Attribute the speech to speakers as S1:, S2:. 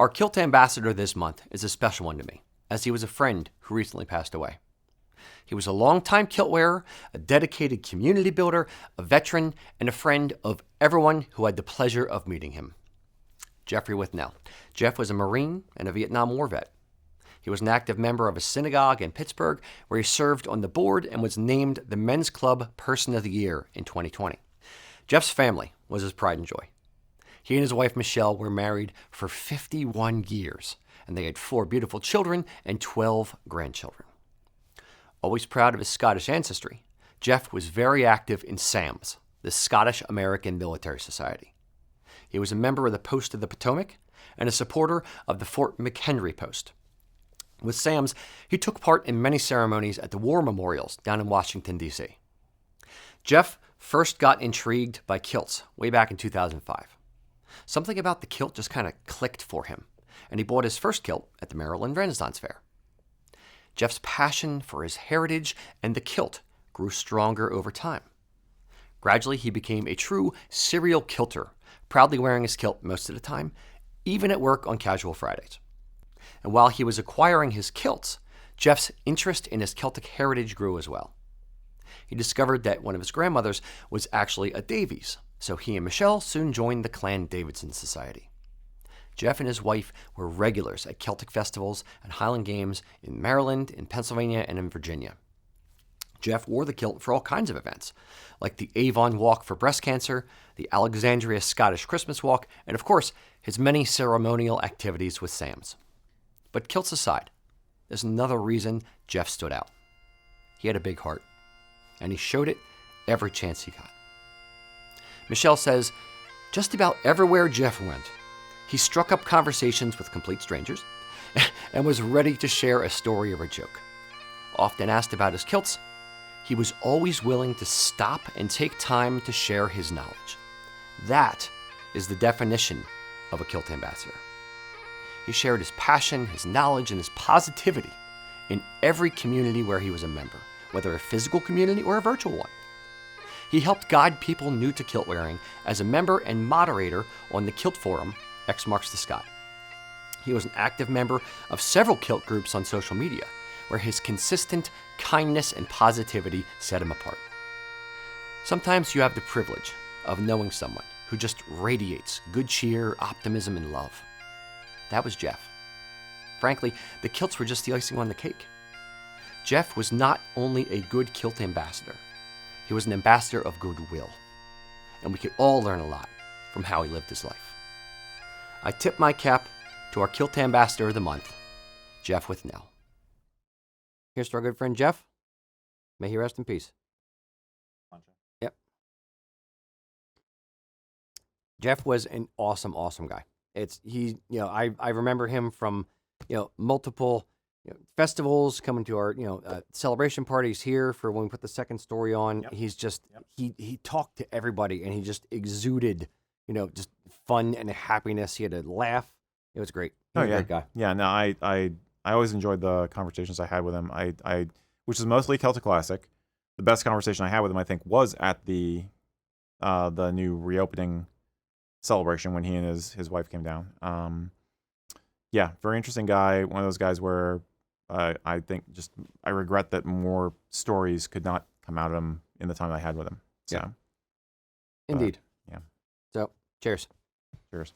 S1: Our Kilt Ambassador this month is a special one to me, as he was a friend who recently passed away. He was a longtime kilt wearer, a dedicated community builder, a veteran, and a friend of everyone who had the pleasure of meeting him. Geoffrey Withnell. Geoff was a Marine and a Vietnam War vet. He was an active member of a synagogue in Pittsburgh, where he served on the board and was named the Men's Club Person of the Year in 2020. Geoff's family was his pride and joy. He and his wife Michelle were married for 51 years, and they had 4 beautiful children and 12 grandchildren. Always proud of his Scottish ancestry, Geoff was very active in SAMS, the Scottish American Military Society. He was a member of the Post of the Potomac and a supporter of the Fort McHenry Post. With SAMS, he took part in many ceremonies at the war memorials down in Washington, D.C. Geoff first got intrigued by kilts way back in 2005. Something about the kilt just kind of clicked for him, and he bought his first kilt at the Maryland Renaissance Fair. Geoff's passion for his heritage and the kilt grew stronger over time. Gradually, he became a true serial kilter, proudly wearing his kilt most of the time, even at work on casual Fridays. And while he was acquiring his kilts, Geoff's interest in his Celtic heritage grew as well. He discovered that one of his grandmothers was actually a Davies, so he and Michelle soon joined the Clan Davidson Society. Geoff and his wife were regulars at Celtic festivals and Highland Games in Maryland, in Pennsylvania, and in Virginia. Geoff wore the kilt for all kinds of events, like the Avon Walk for breast cancer, the Alexandria Scottish Christmas Walk, and of course, his many ceremonial activities with SAMS. But kilts aside, there's another reason Geoff stood out. He had a big heart, and he showed it every chance he got. Michelle says, just about everywhere Geoff went, he struck up conversations with complete strangers and was ready to share a story or a joke. Often asked about his kilts, he was always willing to stop and take time to share his knowledge. That is the definition of a Kilt Ambassador. He shared his passion, his knowledge, and his positivity in every community where he was a member, whether a physical community or a virtual one. He helped guide people new to kilt wearing as a member and moderator on the Kilt Forum, X Marks the Sky. He was an active member of several kilt groups on social media, where his consistent kindness and positivity set him apart. Sometimes you have the privilege of knowing someone who just radiates good cheer, optimism, and love. That was Geoff. Frankly, the kilts were just the icing on the cake. Geoff was not only a good kilt ambassador, he was an ambassador of goodwill, and we could all learn a lot from how he lived his life. I tip my cap to our Kilt Ambassador of the Month, Geoff Withnell. Here's to our good friend Geoff. May he rest in peace. Yep. Geoff was an awesome, awesome guy. I remember him from, multiple festivals, coming to our, celebration parties here for when we put the second story on. Yep. He's just, he talked to everybody and he just exuded, just fun and happiness. He had a laugh. It was great. He was a great guy.
S2: Yeah, no, I always enjoyed the conversations I had with him. Which is mostly Celtic Classic. The best conversation I had with him, I think, was at the new reopening celebration when he and his wife came down. Yeah, very interesting guy. One of those guys where I think I regret that more stories could not come out of him in the time I had with him. So,
S1: yeah. Indeed.
S2: Yeah.
S1: So, cheers.
S2: Cheers.